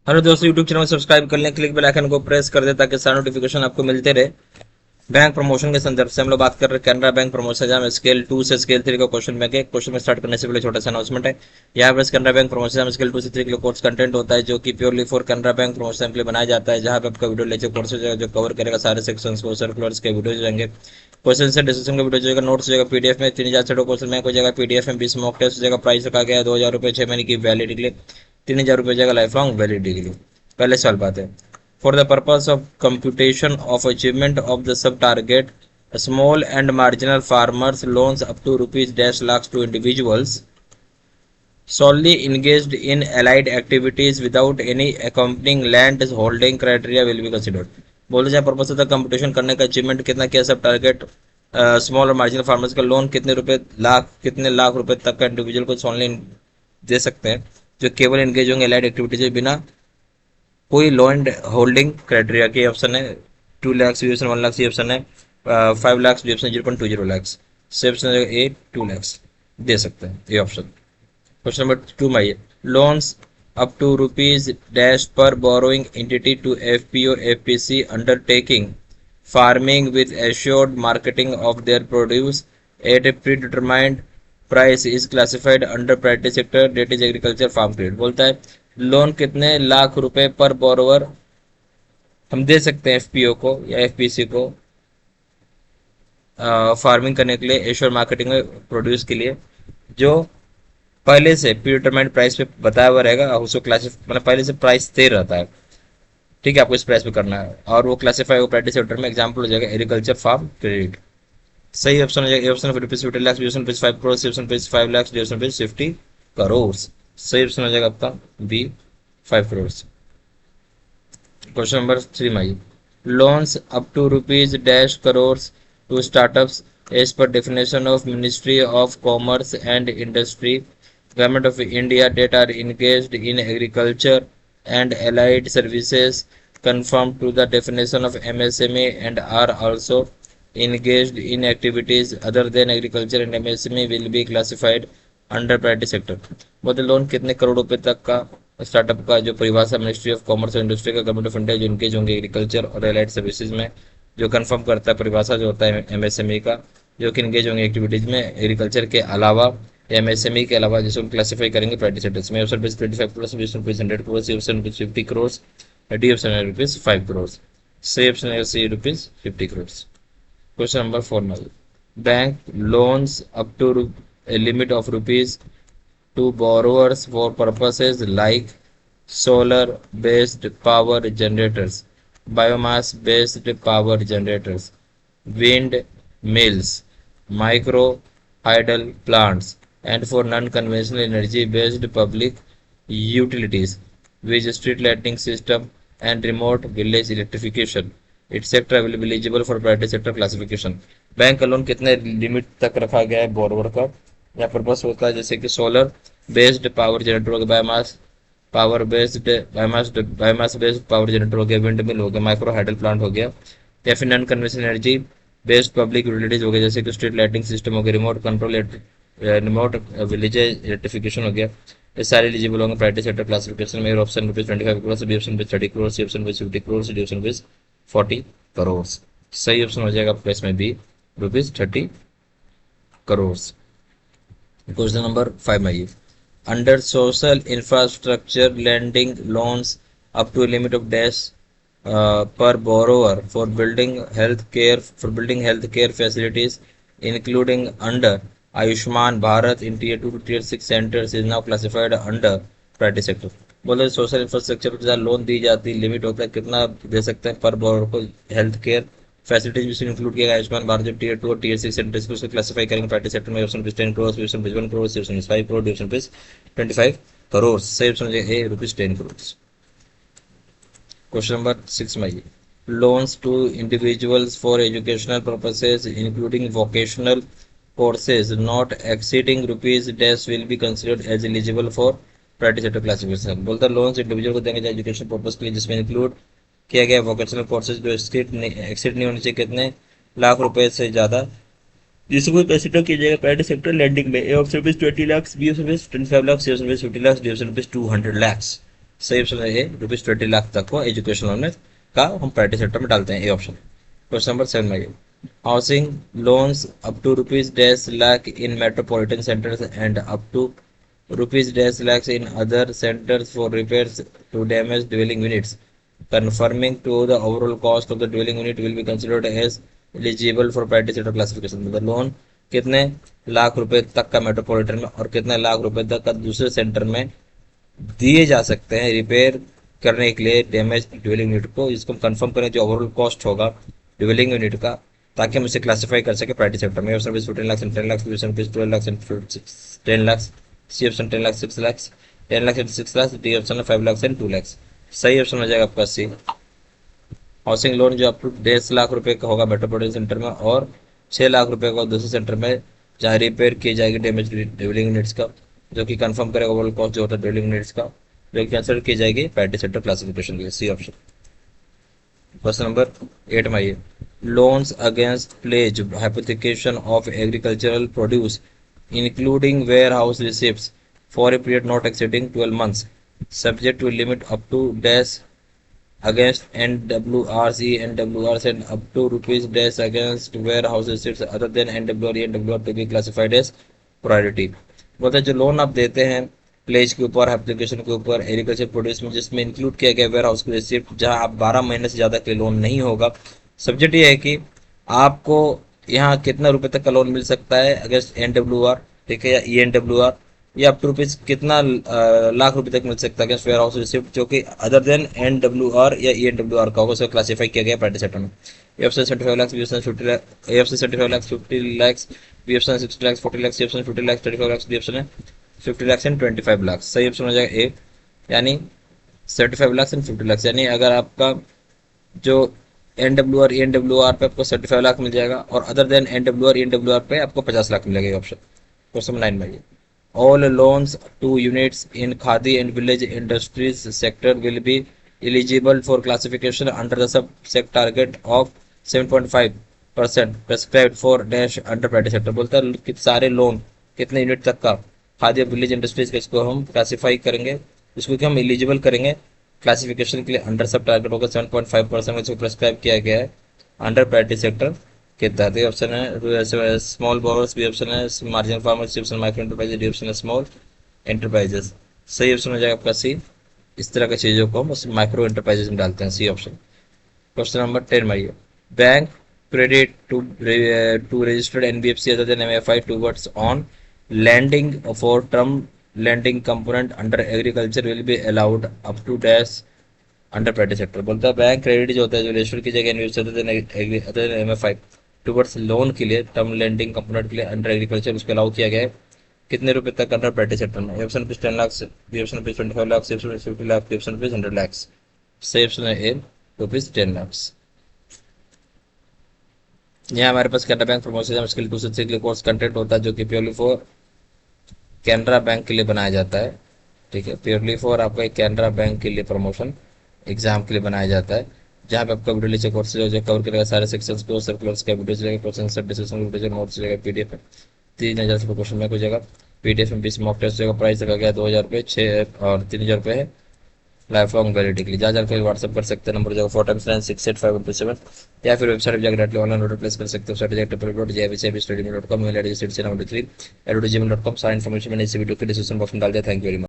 Hello दोस्तों, YouTube channel को subscribe कर लें, क्लिक बेल आइकन को प्रेस कर दें ताकि सारे नोटिफिकेशन आपको मिलते रहे। बैंक प्रमोशन के संदर्भ से हम लोग बात कर रहे हैं कैनरा बैंक प्रमोशन, जहाँ स्केल 2 से स्केल 3 का क्वेश्चन बैंक है। क्वेश्चन में स्टार्ट करने से पहले छोटा सा अनाउंसमेंट है। यहाँ पर कैनरा बैंक प्रमोशन में स्केल 2 से 3 के लिए कोर्स कंटेंट होता है जो कि purely for Canara bank promotion के लिए बनाया जाता है, जहाँ पे आपका वीडियो लेक्चर कोर्स हो जाएगा जो कवर करेगा सारे सेक्शन को, सर्कुलर्स के वीडियो जाएंगे, क्वेश्चन से डिस्कशन का वीडियो जाएगा, नोट्स जाएगा पीडीएफ में 3000 से क्वेश्चन बैंक हो जाएगा पीडीएफ में, 20 मॉक टेस्ट हो जाएगा। प्राइस रखा गया है 2000 रुपये 6 महीने की वैलिडिटी के लिए, 3000 रुपये जाएगा लाइफ लॉन्ग वैलिडिटी के लिए। पहले सवाल बात है, for the purpose of computation of achievement of the sub target, small and marginal farmers loans up to rupees dash lakhs to individuals solely engaged in allied activities without any accompanying land holding criteria will be considered। बोलते जाए purpose होता है competition करने का, achievement कितना किया, सब target small और मार्जिनल फार्मर्स का लोन कितने रुपए लाख, कितने लाख रुपए तक का इंडिविजुअल को ऑनली दे सकते हैं जो केवल एंगेज होंगे एलाइड एक्टिविटीज में बिना कोई लैंड होल्डिंग क्राइटेरिया के। ऑप्शन है 2 lakh B option, 1 lakh C option है, 5 lakh B option, 0.20 lakh C option है, ए 2 लाख दे सकते हैं ये ऑप्शन। क्वेश्चन नंबर 2 में आइए, loans up to rupees dash पर borrowing entity to FPO FPC undertaking farming with assured marketing of their produce at a predetermined price is classified under priority sector that is agriculture farm credit. बोलता है loan कितने लाख रुपए पर borrower हम दे सकते हैं FPO को या एफपीसी को फार्मिंग करने के लिए, एश्योर मार्केटिंग में प्रोड्यूस के लिए, जो पहले से प्री डिटरमाइंड प्राइस पे बताया हुआ रहेगा, उसको क्लासिफ मतलब पहले से प्राइस तय रहता है, ठीक है, आपको इस प्राइस पे करना है और वो क्लासीफाई हो प्रायोरिटी सेक्टर में। एग्जाम्पल हो जाएगा एग्रीकल्चर फार्म क्रेडिट। सही ऑप्शन हो जाएगा A option, rupees 50 lakh, B option 5 crore, C option 5 lakh, D option 50 crore. सही ऑप्शन हो जाएगा आपका बी 5 करोड़। क्वेश्चन नंबर 3 में आइए, loans up to rupees dash crore to startups as per definition of ministry of commerce and industry government of India that are engaged in agriculture and allied services conform to the definition of MSME and are also engaged in activities other than agriculture and MSME will be classified under priority sector। बोलते loan कितने करोड़ रुपए तक का startup का जो परिभाषा ministry of commerce और industry का गवर्नमेंट ऑफ इंडिया जो इनकेज होंगे एग्रीकल्चर और एलाइड सर्विसेज में, जो कंफर्म करता है परिभाषा जो होता है एमएसएमई का, जो कि इनकेज होंगे एक्टिविटीज में एग्रीकल्चर के अलावा, एमएसएमई के अलावा, जिसको क्लासिफाई करेंगे प्रायोरिटी सेक्टर्स में। Option 25 crore, B option 100 crore, C option 50 crore, D option है ₹5 करोड़। सी ऑप्शन है सी ₹50 करोड़। क्वेश्चन नंबर 4 में, bank loans up to a limit of rupees to borrowers for purposes like solar based power generators, biomass based power generators, wind mills, micro hydel plants, and for non-conventional energy based public utilities with street lighting system and remote village electrification etc will be eligible for priority sector classification। Bank का loan कितने limit तक रखा गया है borrower का, या purpose होता है जैसे कि सोलर बेस्ड पावर जनरेटर हो गया, बायोमास बेस्ड पावर जनरेटर हो गया, विंड मिल हो गया, माइक्रो हाइडल प्लांट हो गया, या फिर non conventional energy based public utilities हो गया जैसे कि स्ट्रीट लाइटिंग सिस्टम हो गया, remote control, remote village electrification हो गया। ये सारे एलिजिबल होंगे प्रायोरिटी सेक्टर क्लासिफिकेशन में। Option ₹25 crore, B option 30 crore, C option 50 crore, D option 40 crore. सही ऑप्शन हो जाएगा आपका इसमें बी ₹30 करोड़। क्वेश्चन नंबर 5 में आइए, under social infrastructure lending loans up to limit of dash per borrower for building health care facilities including under Ayushman Bharat in tier 2 to tier 6 centers is now classified under priority sector। बोले social infrastructure पर loan दी जाती limit होता है कितना दे सकते हैं पर borrower को, हेल्थ केयर फैसिलिटीज भी इंक्लूड किया गया आयुष्मान भारत जो टियर 2 और टियर 6 सेंटर्स को क्लासिफाई करेंगे प्रायोरिटी सेक्टर में। Option 10 crore, B option 1 crore, C option 5 crore, D option 25 crore. सही ऑप्शन है ए ₹10 करोड़। क्वेश्चन नंबर 6 में आइए, loans to individuals for educational purposes including vocational courses not exceeding rupees dash will be considered as eligible for priority sector classification. बोलता है loans individual को देंगे education purpose के लिए जिसमें इंक्लूड किया गया वोकेशनल कोर्सेज जो एक्सीड नहीं होने चाहिए कितने लाख रुपए से ज्यादा, जिसको कंसिडर किया जाएगा प्राइवेट सेक्टर लैंडिंग में। A option 20 lakh, B option 25 lakh, C option 50 lakh, D option 200 lakh. सही ऑप्शन है ए, ₹20 तक को एजुकेशन लोन का हम प्राइवेट सेक्टर में डालते हैं, ए ऑप्शन। क्वेश्चन नंबर 7 में housing loans up to ₹10 lakh in metropolitan centres and up to ₹10 lakhs in other centers for repairs to damaged dwelling units conforming to the overall cost of the dwelling unit will be considered as eligible for priority sector classification। मतलब loan कितने लाख रुपए तक का metropolitan में और कितने लाख रुपए तक का दूसरे सेंटर में दिए जा सकते हैं रिपेयर करने के लिए डैमेज ड्वेलिंग यूनिट को, इसको कंफर्म करें जो ओवरऑल कॉस्ट होगा ड्वेलिंग यूनिट का, ताकि हम इसे क्लासिफाई कर सके प्राइवेट सेक्टर में। Option 15 lakh and 10 lakh, B option 12 lakh and 10 lakh, C option 10 lakh 6 lakh, 10 lakh and 6 lakh, D option 5 lakh and 2 lakh. सही ऑप्शन हो जाएगा आपका सी। हाउसिंग लोन जो अप टू 10 लाख रुपए का होगा मेट्रोपॉलिटन सेंटर में और 6 लाख रुपए का दूसरे सेंटर में जहाँ रिपेयर की जाएगी डैमेज ड्वेलिंग यूनिट्स का, जो कि कंफर्म करेगा ओवरऑल कॉस्ट जो होता है ड्वेलिंग यूनिट्स का, जो कि कंसिडर की जाएगी प्राइवेट सेक्टर क्लासिफिकेशन के लिए, सी ऑप्शन। क्वेश्चन नंबर 8 में आइए, loans against pledge hypothecation of agricultural produce including warehouse receipts for a period not exceeding 12 months subject to limit up to dash against NWRs, NWRs and up to ₹dash against warehouse receipts other than NWR, NWR to be classified as priority। बोलते हैं जो loan आप देते हैं pledge के ऊपर, application के ऊपर, एग्रीकल्चर प्रोड्यूस में जिसमें इंक्लूड किया गया वेयर हाउस की रिसिप्ट, जहां आप 12 महीने से ज़्यादा के लोन नहीं होगा, सब्जेक्ट ये है कि आपको यहाँ कितना रुपए तक का लोन मिल सकता है अगेंस्ट NWR, ठीक है, या ENWR, या अप टू रुपीज कितना लाख रुपए तक मिल सकता है अगेंस्ट वेयर हाउस रिसिप्ट जो कि अदर देन NWR या ENWR का होगा, उसे क्लासिफाई किया गया प्राइवेट सेक्टर में। A option 75 lakh, B option 50 lakh, A option 75 lakh 50 lakh, B option 60 lakh 40 lakh, C option 50 lakh 35 lakh, D option है 50 लाख एंड 25 लाख। सही ऑप्शन हो जाएगा ए, यानी 75 लाख एंड 50 लाख, यानी अगर आपका जो NWR ENWR पे आपको 75 लाख मिल जाएगा और अदर देन NWR ENWR पे आपको 50 लाख मिलेगा, ये ऑप्शन। क्वेश्चन 9 में all loans to units in Khadi and village industries sector will be eligible for classification under the sub-sect target of 7.5% prescribed for dash under private sector. बोलता है कि सारे loan कितने यूनिट तक का खादी और विलेज इंडस्ट्रीज का इसको हम क्लासीफाई करेंगे, इसको कि हम एलिजिबल करेंगे क्लासिफिकेशन के लिए अंडर सब टारगेट होगा 7.5% में इसको प्रेस्क्राइब किया गया है अंडर प्राइवेट सेक्टर के तहत। ऑप्शन है स्मॉल बोरोस, बी ऑप्शन है marginal farmers, C option micro enterprises, D option है स्मॉल एंटरप्राइजेस। सही ऑप्शन हो जाएगा आपका सी। इस तरह की चीज़ों को हम माइक्रो एंटरप्राइजेस में डालते हैं, सी ऑप्शन। क्वेश्चन नंबर 10 में आइए, bank credit to registered NBFC other than MFI towards on lending for term lending component under agriculture will be allowed up to dash under private sector. बोलता है bank credit जो होता है जो register की जगह NBFC other than MFI towards loan के लिए टर्म लेंडिंग कंपोनेंट के लिए अंडर एग्रीकल्चर उसको अलाउ किया गया है कितने रुपए तक अंडर प्राइवेट सेक्टर में। ऑप्शन पे 10 लाख, बी ऑप्शन पे 25 लाख, सी ऑप्शन पे 50 लाख, डी ऑप्शन पे 100 लाख। सही ऑप्शन है ए, ₹10 लाख। यहाँ हमारे पास कैनरा बैंक प्रमोशन स्किल 2 से 6 कोर्स कंटेंट होता है जो कि प्योरली फॉर कैनरा बैंक के लिए बनाया जाता है, ठीक है, प्योरली फॉर आपका एक कैनरा बैंक के लिए प्रमोशन एग्जाम के लिए बनाया जाता है, जहाँ पे आपका वीडियो लेक्चर कोर्स जो कवर करेगा सारे सेक्शंस को, सर्कुलर्स का वीडियो चलेगा, क्वेश्चन सब डिस्कशन वीडियो नोट्स चलेगा, PDF 3000 रुपये क्वेश्चन में हो जाएगा, PDF में 20 मॉक टेस्ट जाएगा, प्राइस रखा गया 2000 रुपये, 6 और 3000 रुपये है लाइफ लॉन्ग वैलिडिटी के लिए। जहाँ जाकर व्हाट्सअप कर सकते हैं, नंबर जाएगा 4x9685127 या फिर वेबसाइट पर जाकर डायरेक्टली ऑनलाइन ऑर्डर प्लेस कर सकते हो। Website www.jvcbstudy.com, email ID 773@gmail.com। सारा इन्फॉर्मेशन मैंने इस वीडियो के डिस्क्रिप्शन बॉक्स में डाल दिया। Thank you very much.